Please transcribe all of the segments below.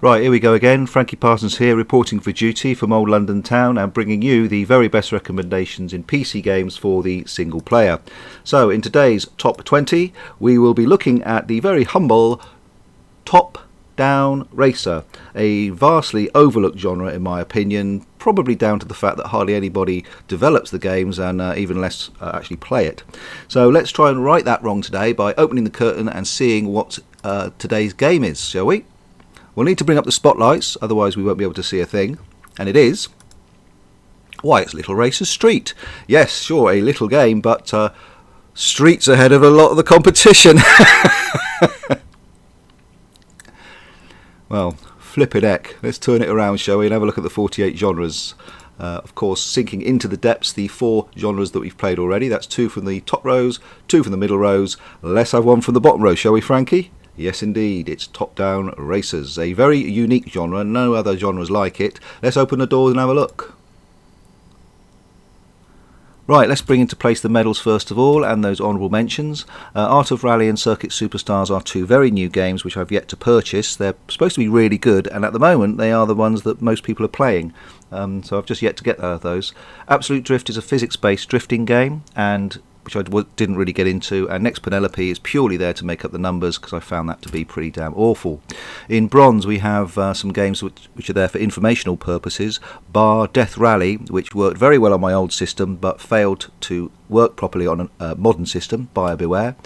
Right, here we go again. Frankie Parsons here, reporting for duty from old London town and bringing you the very best recommendations in PC games for the single player. So in today's Top 20, we will be looking at the very humble Top Down Racer, a vastly overlooked genre in my opinion, probably down to the fact that hardly anybody develops the games and even less actually play it. So let's try and right that wrong today by opening the curtain and seeing what today's game is, shall we? We'll need to bring up the spotlights, otherwise we won't be able to see a thing. And it is... why, it's Little Racers Street. Yes, sure, a little game, but Street's ahead of a lot of the competition. Well, flippin' heck. Let's turn it around, shall we, and have a look at the 48 genres. Of course, sinking into the depths, the 4 genres that we've played already. That's 2 from the top rows, 2 from the middle rows. Let's have 1 from the bottom row, shall we, Frankie? Yes, indeed, it's top-down racers, a very unique genre, no other genres like it. Let's open the doors and have a look. Right, let's bring into place the medals first of all, and those honourable mentions. Art of Rally and Circuit Superstars are 2 very new games which I've yet to purchase. They're supposed to be really good, and at the moment they are the ones that most people are playing. So I've just yet to get those. Absolute Drift is a physics-based drifting game, and which I didn't really get into, and Next Penelope is purely there to make up the numbers because I found that to be pretty damn awful. In bronze we have some games which are there for informational purposes, bar Death Rally, which worked very well on my old system but failed to work properly on a modern system, buyer beware.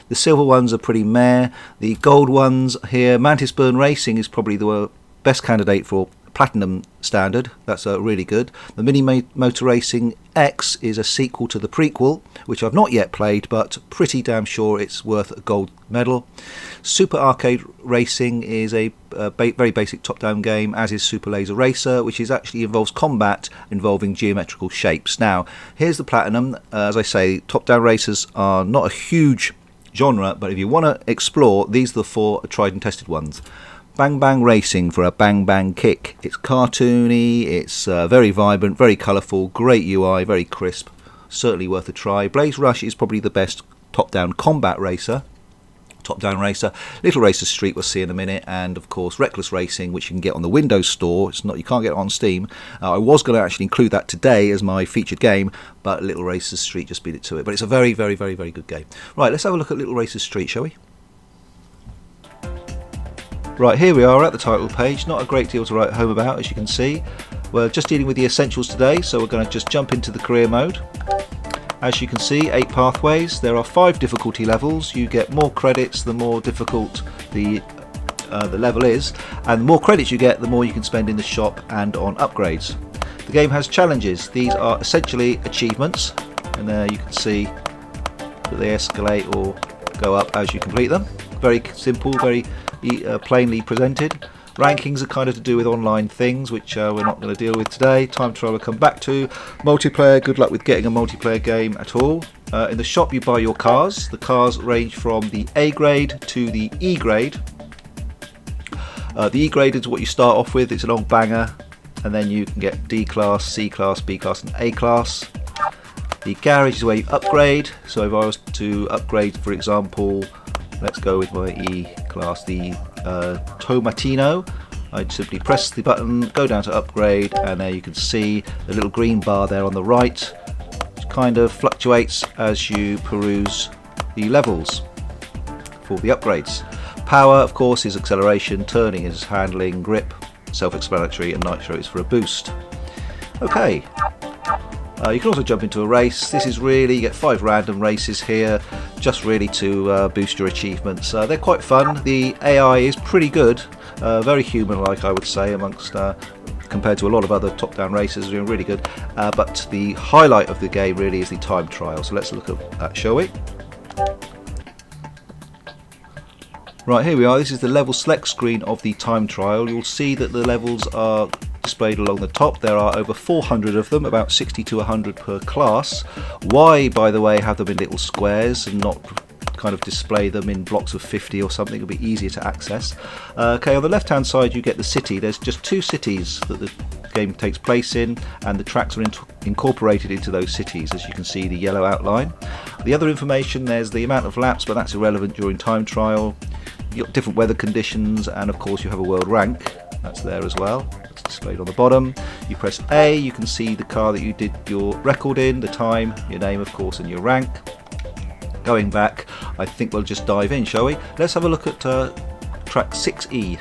The silver ones are pretty meh. The gold ones here, Mantis Burn Racing is probably the best candidate for Platinum standard. That's really good. The Mini Motor Racing X is a sequel to the prequel, which I've not yet played, but pretty damn sure it's worth a gold medal. Super Arcade Racing is a very basic top-down game, as is Super Laser Racer, which actually involves combat involving geometrical shapes. Now, here's the Platinum. As I say, top-down racers are not a huge genre, but if you want to explore, these are the 4 tried and tested ones. Bang Bang Racing for a bang bang kick. It's cartoony, it's very vibrant, very colourful, great UI, very crisp, certainly worth a try. Blaze Rush is probably the best top-down combat racer. Top-down racer. Little Racers Street we'll see in a minute, and of course Reckless Racing, which you can get on the Windows Store. It's not, you can't get it on Steam. I was going to actually include that today as my featured game, but Little Racers Street just beat it to it. But it's a very good game. Right, let's have a look at Little Racers Street, shall we? Right, here we are at the title page. Not a great deal to write home about, as you can see. We're just dealing with the essentials today, so we're going to just jump into the career mode. As you can see, 8 pathways. There are 5 difficulty levels. You get more credits the more difficult the level is, and the more credits you get, the more you can spend in the shop and on upgrades. The game has challenges. These are essentially achievements, and there you can see that they escalate or go up as you complete them. Very simple, very plainly presented. Rankings are kind of to do with online things, which we're not going to deal with today. Time trial we'll come back to. Multiplayer, good luck with getting a multiplayer game at all. In the shop you buy your cars. The cars range from the A grade to the E grade. The E grade is what you start off with. It's an old banger, and then you can get D class, C class, B class and A class. The garage is where you upgrade. So if I was to upgrade, for example, let's go with my E class, the Tomatino. I'd simply press the button, go down to upgrade, and there you can see the little green bar there on the right, which kind of fluctuates as you peruse the levels for the upgrades. Power, of course, is acceleration, turning is handling, grip, self-explanatory, and nitro is for a boost. Okay. You can also jump into a race. This is really, you get 5 random races here, just really to boost your achievements. They're quite fun. The AI is pretty good, very human-like I would say, amongst compared to a lot of other top-down races, doing really good. But the highlight of the game really is the time trial. So let's look at that, shall we? Right, here we are. This is the level select screen of the time trial. You'll see that the levels are displayed along the top. There are over 400 of them, about 60 to 100 per class. Why, by the way, have them in little squares and not kind of display them in blocks of 50 or something? It'll be easier to access. Okay, on the left hand side you get the city. There's just 2 cities that the game takes place in, and the tracks are incorporated into those cities, as you can see the yellow outline. The other information, there's the amount of laps, but that's irrelevant during time trial. You've got different weather conditions, and of course you have a world rank. That's there as well. It's displayed on the bottom. You press A, you can see the car that you did your record in, the time, your name of course, and your rank. Going back, I think we'll just dive in, shall we? Let's have a look at track 6E.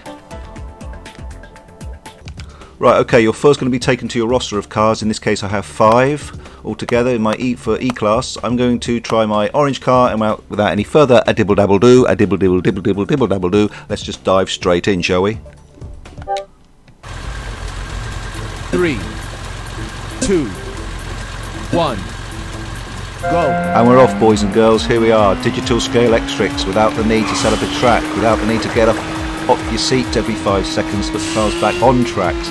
Right, okay, you're first going to be taken to your roster of cars. In this case I have 5 altogether in my E-class. I'm going to try my orange car, and without any further a-dibble-dabble-do, a-dibble-dibble-dibble-dibble-dibble-dabble-do, let's just dive straight in, shall we? 3, 2, 1, go. And we're off, boys and girls. Here we are, digital scale Xtrix, without the need to set up a track, without the need to get off your seat every 5 seconds to put the cars back on tracks.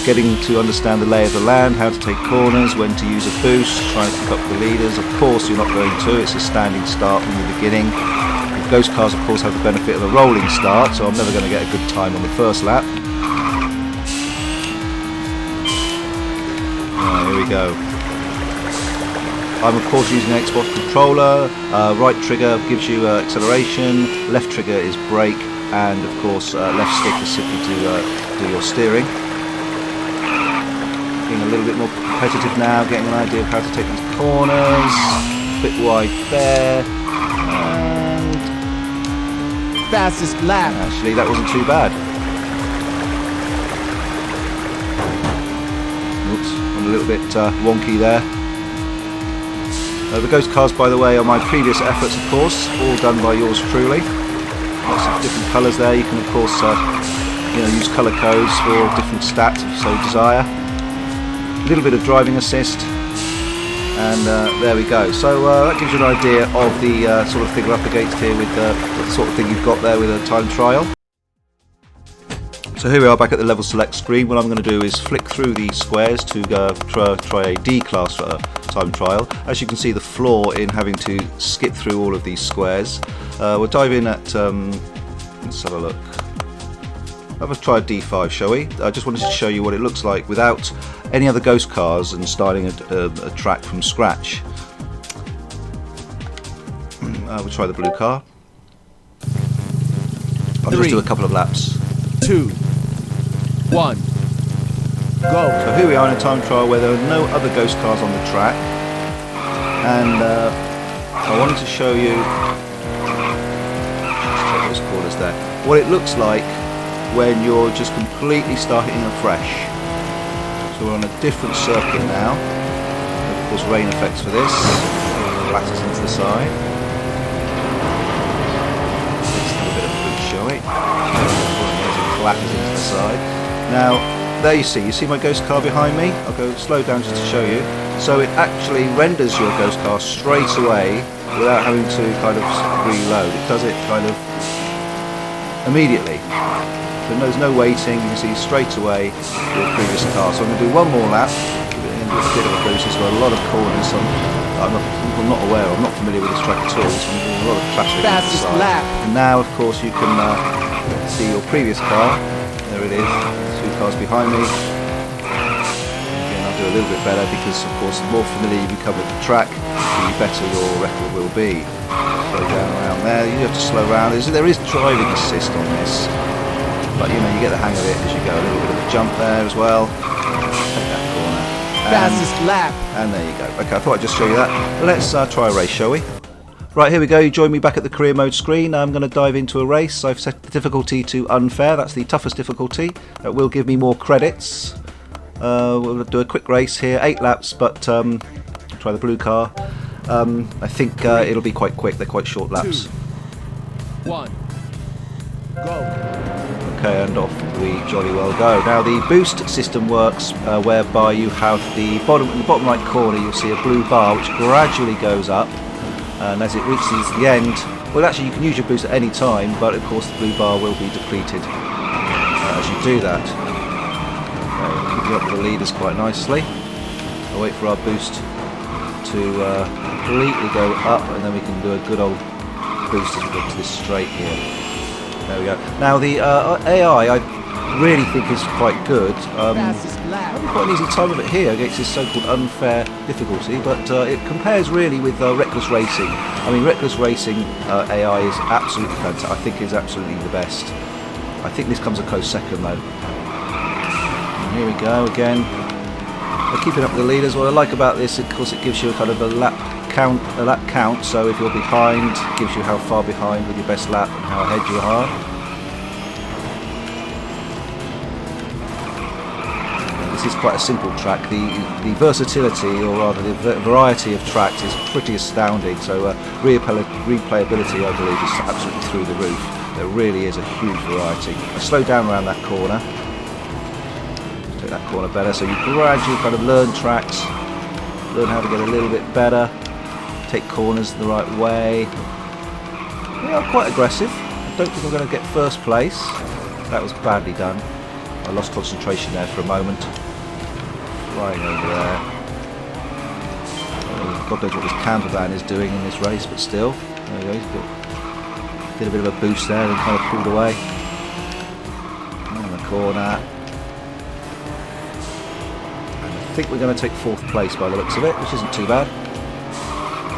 Getting to understand the lay of the land, how to take corners, when to use a boost, trying to pick up the leaders. Of course you're not going to, it's a standing start from the beginning. The ghost cars of course have the benefit of a rolling start, so I'm never going to get a good time on the first lap. Here we go. I'm of course using an Xbox controller. Right trigger gives you acceleration, left trigger is brake, and of course left stick is simply to do your steering. Being a little bit more competitive now, getting an idea of how to take these corners. A bit wide there. And Fastest lap. actually that wasn't too bad. Oops, I'm a little bit wonky there. The ghost cars, by the way, are my previous efforts, of course, all done by yours truly. Lots of different colours there. You can, of course, use colour codes for different stats if you so desire. A little bit of driving assist, and there we go. So that gives you an idea of the sort of thing we're up against here with the sort of thing you've got there with a time trial. So here we are back at the level select screen. What I'm going to do is flick through these squares to try a D-class time trial. As you can see, the flaw in having to skip through all of these squares. We'll dive in at, let's have a look. Let's try a D5, shall we? I just wanted to show you what it looks like without any other ghost cars and starting a track from scratch. We'll try the blue car. I'll just do a couple of laps. 2, 1, go. So here we are in a time trial where there are no other ghost cars on the track, and I wanted to show you, check those corners there, what it looks like when you're just completely starting afresh. So we're on a different circuit now. Of course, rain effects for this. Flatters into the side. Let's have a bit of a boost, shall we? Flatters into the side. Now, there you see my ghost car behind me. I'll go slow down just to show you. So it actually renders your ghost car straight away without having to kind of reload. It does it kind of immediately. So there's no waiting, you can see straight away your previous car. So I'm going to do one more lap, give it a bit of a boost. It's got a lot of corners. I'm not aware, I'm not familiar with this track at all, so I'm doing a lot of clattering. Fastest lap. And now, of course, you can see your previous car. There it is, 2 cars behind me. Again, I'll do a little bit better because, of course, the more familiar you become with the track, the better your record will be. Slow down around there. You have to slow down. There is driving assist on this. But you get the hang of it as you go. A little bit of a jump there as well. Take that corner. Fastest lap. And there you go. Okay, I thought I'd just show you that. Let's try a race, shall we? Right, here we go. You join me back at the career mode screen. I'm going to dive into a race. I've set the difficulty to unfair. That's the toughest difficulty. That will give me more credits. We'll do a quick race here. 8 laps, but try the blue car. I think it'll be quite quick. They're quite short laps. 2, 1, go. Okay, and off we jolly well go. Now the boost system works whereby you have in the bottom right corner you'll see a blue bar which gradually goes up, and as it reaches the end, well actually you can use your boost at any time, but of course the blue bar will be depleted as you do that. Okay, keeping up with the leaders quite nicely. I'll wait for our boost to completely go up, and then we can do a good old boost as we go to this straight here. There we go. Now the AI, really think is quite good. Fastest lap. Quite an easy time of it here against this so-called unfair difficulty, but it compares really with Reckless Racing. I mean, Reckless Racing AI is absolutely fantastic. I think is absolutely the best. I think this comes a close second though. And here we go again. They're keeping up with the leaders. What I like about this, of course, it gives you a kind of a lap count. So if you're behind, it gives you how far behind with your best lap and how ahead you are. This is quite a simple track. The versatility, or rather the variety of tracks, is pretty astounding. So replayability, I believe, is absolutely through the roof. There really is a huge variety. I slow down around that corner. Take that corner better. So you gradually kind of learn tracks, learn how to get a little bit better, take corners the right way. They are quite aggressive. I don't think I'm going to get first place. That was badly done. I lost concentration there for a moment. Flying over there. God knows what this camper van is doing in this race, but still. There we go. He's did a bit of a boost there and kind of pulled away. In the corner. And I think we're going to take fourth place by the looks of it, which isn't too bad.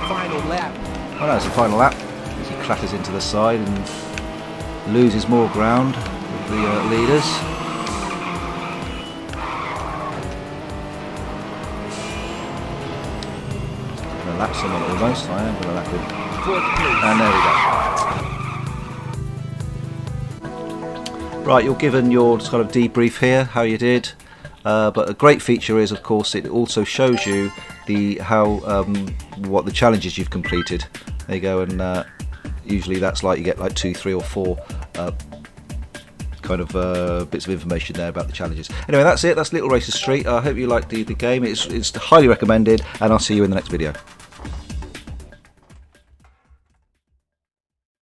Final lap. Oh no, it's the final lap. As he clatters into the side and loses more ground with the leaders. Lap someone almost. I am going to lap him. And there we go. Right, you're given your kind of debrief here, how you did. But a great feature is, of course, it also shows you what the challenges you've completed. There you go, and usually that's like you get like 2, 3, or 4 kind of bits of information there about the challenges. Anyway, that's it. That's Little Racers Street. I hope you liked the game. It's highly recommended, and I'll see you in the next video.